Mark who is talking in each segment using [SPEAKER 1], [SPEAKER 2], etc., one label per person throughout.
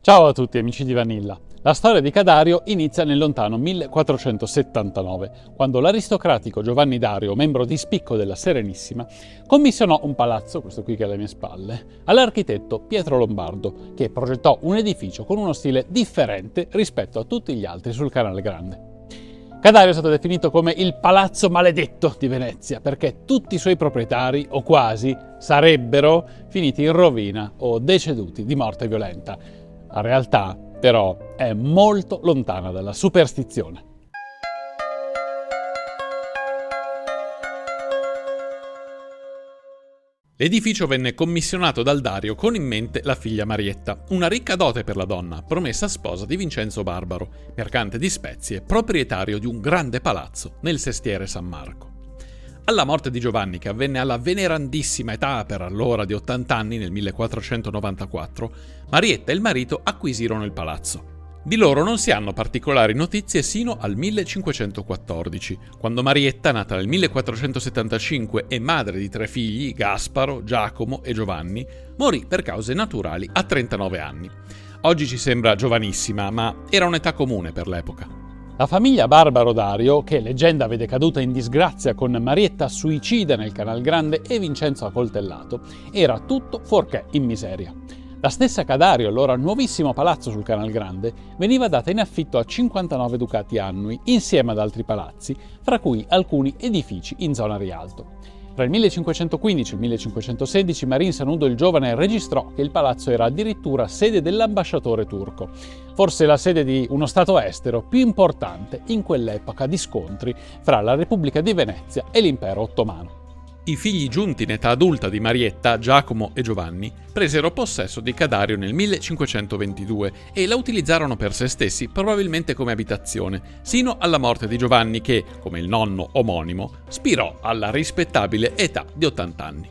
[SPEAKER 1] Ciao a tutti amici di Vanilla. La storia di Cadario inizia nel lontano 1479, quando l'aristocratico Giovanni Dario, membro di spicco della Serenissima, commissionò un palazzo, questo qui che è alle mie spalle, all'architetto Pietro Lombardo, che progettò un edificio con uno stile differente rispetto a tutti gli altri sul Canale Grande. Cadario è stato definito come il palazzo maledetto di Venezia, perché tutti i suoi proprietari, o quasi, sarebbero finiti in rovina o deceduti di morte violenta. La realtà, però, è molto lontana dalla superstizione.
[SPEAKER 2] L'edificio venne commissionato dal Dario con in mente la figlia Marietta, una ricca dote per la donna, promessa sposa di Vincenzo Barbaro, mercante di spezie, proprietario di un grande palazzo nel sestiere San Marco. Alla morte di Giovanni, che avvenne alla venerandissima età per allora di 80 anni nel 1494, Marietta e il marito acquisirono il palazzo. Di loro non si hanno particolari notizie sino al 1514, quando Marietta, nata nel 1475 e madre di 3 figli, Gasparo, Giacomo e Giovanni, morì per cause naturali a 39 anni. Oggi ci sembra giovanissima, ma era un'età comune per l'epoca.
[SPEAKER 1] La famiglia Barbaro Dario, che leggenda vede caduta in disgrazia con Marietta suicida nel Canal Grande e Vincenzo accoltellato, era tutto fuorché in miseria. La stessa Cadario, allora nuovissimo palazzo sul Canal Grande, veniva data in affitto a 59 ducati annui, insieme ad altri palazzi, fra cui alcuni edifici in zona Rialto. Tra il 1515 e il 1516 Marin Sanudo il Giovane registrò che il palazzo era addirittura sede dell'ambasciatore turco, forse la sede di uno stato estero più importante in quell'epoca di scontri fra la Repubblica di Venezia e l'impero ottomano.
[SPEAKER 2] I figli giunti in età adulta di Marietta, Giacomo e Giovanni, presero possesso di Cadario nel 1522 e la utilizzarono per se stessi, probabilmente come abitazione, sino alla morte di Giovanni che, come il nonno omonimo, spirò alla rispettabile età di 80 anni.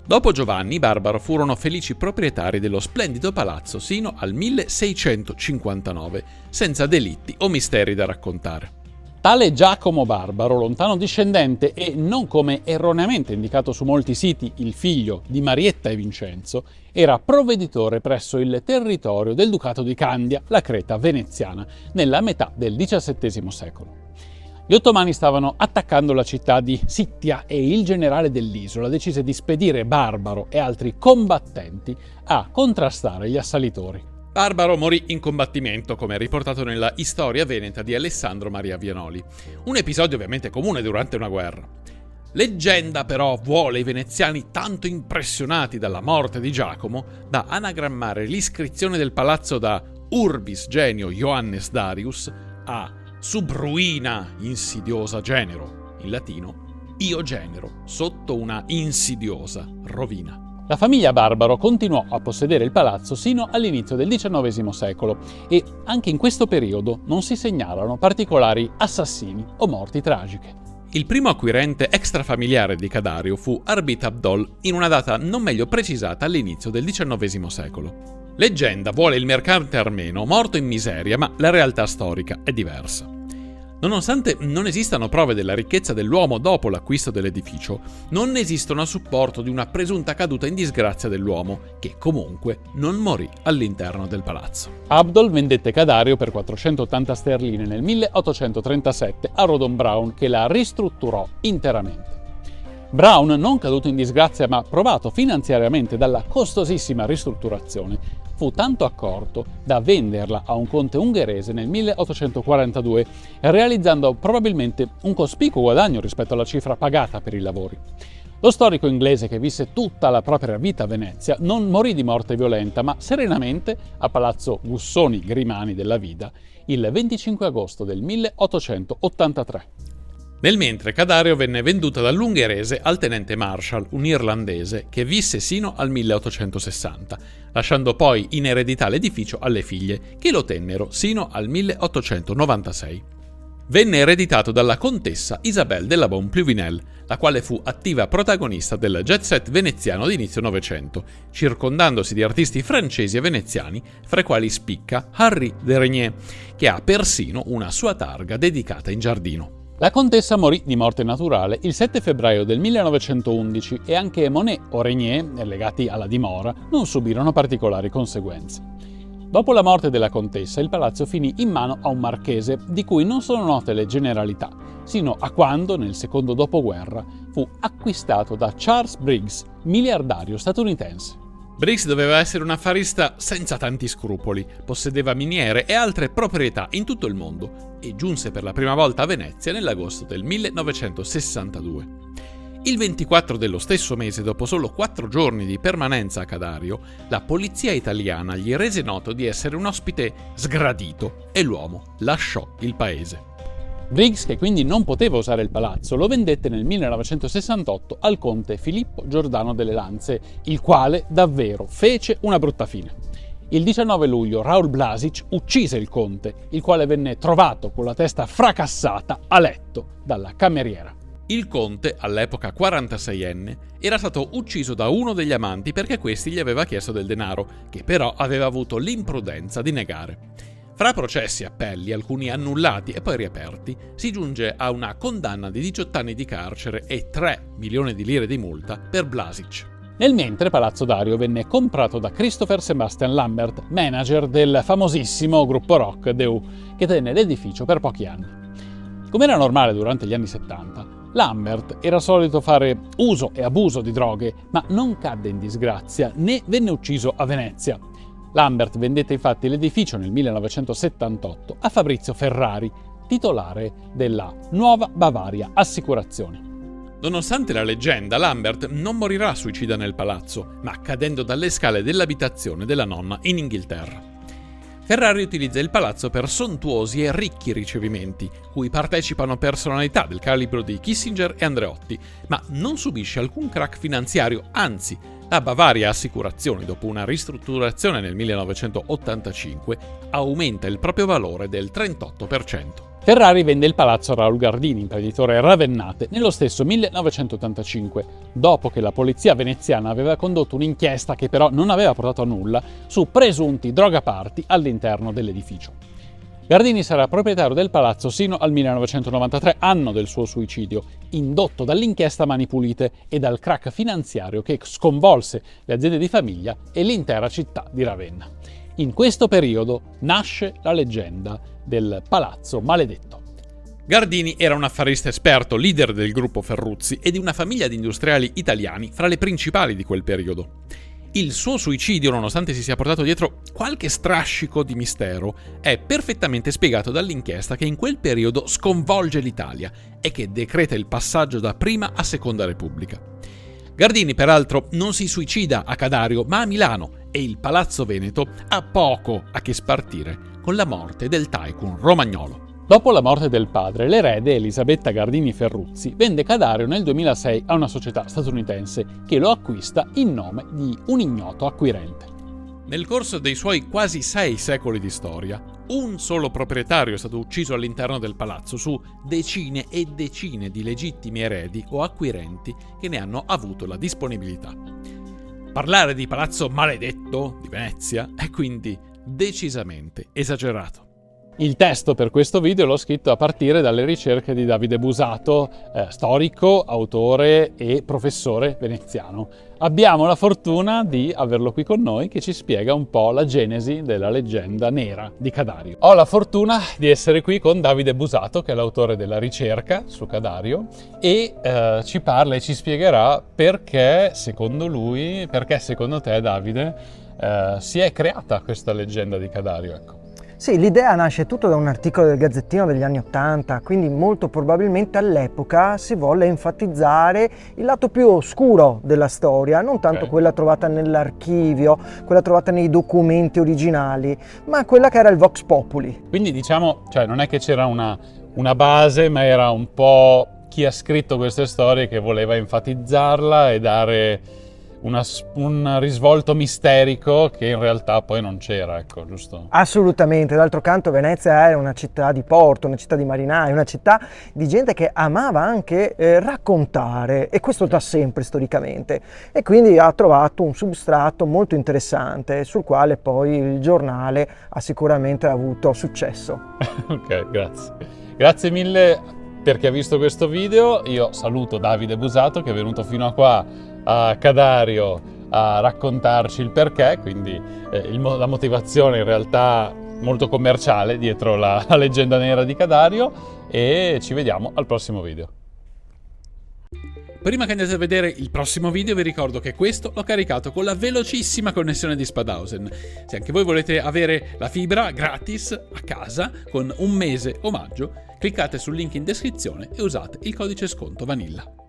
[SPEAKER 2] Dopo Giovanni, i Barbaro furono felici proprietari dello splendido palazzo sino al 1659, senza delitti o misteri da raccontare.
[SPEAKER 1] Tale Giacomo Barbaro, lontano discendente e non come erroneamente indicato su molti siti il figlio di Marietta e Vincenzo, era provveditore presso il territorio del Ducato di Candia, la Creta veneziana, nella metà del XVII secolo. Gli ottomani stavano attaccando la città di Sittia e il generale dell'isola decise di spedire Barbaro e altri combattenti a contrastare gli assalitori.
[SPEAKER 2] Barbaro morì in combattimento, come riportato nella Storia veneta di Alessandro Maria Vianoli, un episodio ovviamente comune durante una guerra. Leggenda però vuole i veneziani tanto impressionati dalla morte di Giacomo da anagrammare l'iscrizione del palazzo da Urbis Genio Ioannes Darius a Sub ruina insidiosa genero, in latino io genero, sotto una insidiosa rovina.
[SPEAKER 1] La famiglia Barbaro continuò a possedere il palazzo sino all'inizio del XIX secolo e anche in questo periodo non si segnalano particolari assassini o morti tragiche.
[SPEAKER 2] Il primo acquirente extrafamiliare di Cadario fu Arbit Abdol in una data non meglio precisata all'inizio del XIX secolo. Leggenda vuole il mercante armeno morto in miseria, ma la realtà storica è diversa. Nonostante non esistano prove della ricchezza dell'uomo dopo l'acquisto dell'edificio, non esistono a supporto di una presunta caduta in disgrazia dell'uomo, che comunque non morì all'interno del palazzo.
[SPEAKER 1] Abdol vendette Cadario per 480 sterline nel 1837 a Rodon Brown, che la ristrutturò interamente. Brown, non caduto in disgrazia ma provato finanziariamente dalla costosissima ristrutturazione, fu tanto accorto da venderla a un conte ungherese nel 1842, realizzando probabilmente un cospicuo guadagno rispetto alla cifra pagata per i lavori. Lo storico inglese, che visse tutta la propria vita a Venezia, non morì di morte violenta, ma serenamente a Palazzo Gussoni Grimani della Vida il 25 agosto del 1883.
[SPEAKER 2] Nel mentre Cadario venne venduta dall'ungherese al tenente Marshall, un irlandese, che visse sino al 1860, lasciando poi in eredità l'edificio alle figlie, che lo tennero sino al 1896. Venne ereditato dalla contessa Isabelle de la Bonne-Pluvinel, la quale fu attiva protagonista del jet set veneziano di inizio Novecento, circondandosi di artisti francesi e veneziani, fra i quali spicca Henri de Regnier, che ha persino una sua targa dedicata in giardino.
[SPEAKER 1] La contessa morì di morte naturale il 7 febbraio del 1911 e anche Monet o Regnier, legati alla dimora, non subirono particolari conseguenze. Dopo la morte della contessa, il palazzo finì in mano a un marchese, di cui non sono note le generalità, sino a quando, nel secondo dopoguerra, fu acquistato da Charles Briggs, miliardario statunitense.
[SPEAKER 2] Briggs doveva essere un affarista senza tanti scrupoli, possedeva miniere e altre proprietà in tutto il mondo e giunse per la prima volta a Venezia nell'agosto del 1962. Il 24 dello stesso mese, dopo solo 4 giorni di permanenza a Cadario, la polizia italiana gli rese noto di essere un ospite sgradito e l'uomo lasciò il paese.
[SPEAKER 1] Briggs, che quindi non poteva usare il palazzo, lo vendette nel 1968 al conte Filippo Giordano delle Lanze, il quale davvero fece una brutta fine. Il 19 luglio Raoul Blasic uccise il conte, il quale venne trovato con la testa fracassata a letto dalla cameriera.
[SPEAKER 2] Il conte, all'epoca 46enne, era stato ucciso da uno degli amanti perché questi gli aveva chiesto del denaro, che però aveva avuto l'imprudenza di negare. Fra processi e appelli, alcuni annullati e poi riaperti, si giunge a una condanna di 18 anni di carcere e 3 milioni di lire di multa per Blasic.
[SPEAKER 1] Nel mentre Palazzo Dario venne comprato da Christopher Sebastian Lambert, manager del famosissimo gruppo rock The Who, che tenne l'edificio per pochi anni. Come era normale durante gli anni 70, Lambert era solito fare uso e abuso di droghe, ma non cadde in disgrazia né venne ucciso a Venezia. Lambert vendette infatti l'edificio nel 1978 a Fabrizio Ferrari, titolare della Nuova Bavaria Assicurazioni.
[SPEAKER 2] Nonostante la leggenda, Lambert non morirà suicida nel palazzo, ma cadendo dalle scale dell'abitazione della nonna in Inghilterra. Ferrari utilizza il palazzo per sontuosi e ricchi ricevimenti, cui partecipano personalità del calibro di Kissinger e Andreotti, ma non subisce alcun crack finanziario, anzi, la Bavaria Assicurazioni, dopo una ristrutturazione nel 1985, aumenta il proprio valore del 38%.
[SPEAKER 1] Ferrari vende il palazzo a Raoul Gardini, imprenditore ravennate, nello stesso 1985, dopo che la polizia veneziana aveva condotto un'inchiesta che però non aveva portato a nulla su presunti drogaparty all'interno dell'edificio. Gardini sarà proprietario del palazzo sino al 1993, anno del suo suicidio, indotto dall'inchiesta Mani Pulite e dal crack finanziario che sconvolse le aziende di famiglia e l'intera città di Ravenna. In questo periodo nasce la leggenda del Palazzo Maledetto.
[SPEAKER 2] Gardini era un affarista esperto, leader del gruppo Ferruzzi e di una famiglia di industriali italiani fra le principali di quel periodo. Il suo suicidio, nonostante si sia portato dietro qualche strascico di mistero, è perfettamente spiegato dall'inchiesta che in quel periodo sconvolge l'Italia e che decreta il passaggio da prima a seconda Repubblica. Gardini, peraltro, non si suicida a Cadario, ma a Milano, e il Palazzo Veneto ha poco a che spartire con la morte del tycoon romagnolo.
[SPEAKER 1] Dopo la morte del padre, l'erede Elisabetta Gardini Ferruzzi vende Cadario nel 2006 a una società statunitense che lo acquista in nome di un ignoto acquirente.
[SPEAKER 2] Nel corso dei suoi quasi 6 secoli di storia, un solo proprietario è stato ucciso all'interno del palazzo su decine e decine di legittimi eredi o acquirenti che ne hanno avuto la disponibilità. Parlare di Palazzo Maledetto di Venezia è quindi decisamente esagerato.
[SPEAKER 1] Il testo per questo video l'ho scritto a partire dalle ricerche di Davide Busato, storico, autore e professore veneziano. Abbiamo la fortuna di averlo qui con noi che ci spiega un po' la genesi della leggenda nera di Cadario. Ho la fortuna di essere qui con Davide Busato, che è l'autore della ricerca su Cadario, e ci parla e ci spiegherà perché secondo te, Davide, si è creata questa leggenda di Cadario, ecco.
[SPEAKER 3] Sì, l'idea nasce tutto da un articolo del Gazzettino degli anni '80, quindi molto probabilmente all'epoca si volle enfatizzare il lato più oscuro della storia, non tanto quella trovata nell'archivio, quella trovata nei documenti originali, ma quella che era il Vox Populi.
[SPEAKER 1] Quindi diciamo, non è che c'era una base, ma era un po' chi ha scritto queste storie che voleva enfatizzarla e dare un risvolto misterico che in realtà poi non c'era, ecco, giusto?
[SPEAKER 3] Assolutamente, d'altro canto Venezia era una città di porto, una città di marinai, una città di gente che amava anche raccontare, e questo da sempre storicamente, e quindi ha trovato un substrato molto interessante sul quale poi il giornale ha sicuramente avuto successo.
[SPEAKER 1] Ok, grazie. Grazie mille per chi ha visto questo video. Io saluto Davide Busato che è venuto fino a qua a Cadario a raccontarci il perché, quindi la motivazione in realtà molto commerciale dietro la leggenda nera di Cadario, e ci vediamo al prossimo video.
[SPEAKER 2] Prima che andate a vedere il prossimo video vi ricordo che questo l'ho caricato con la velocissima connessione di Spadhausen. Se anche voi volete avere la fibra gratis a casa con un mese omaggio, cliccate sul link in descrizione e usate il codice sconto Vanilla.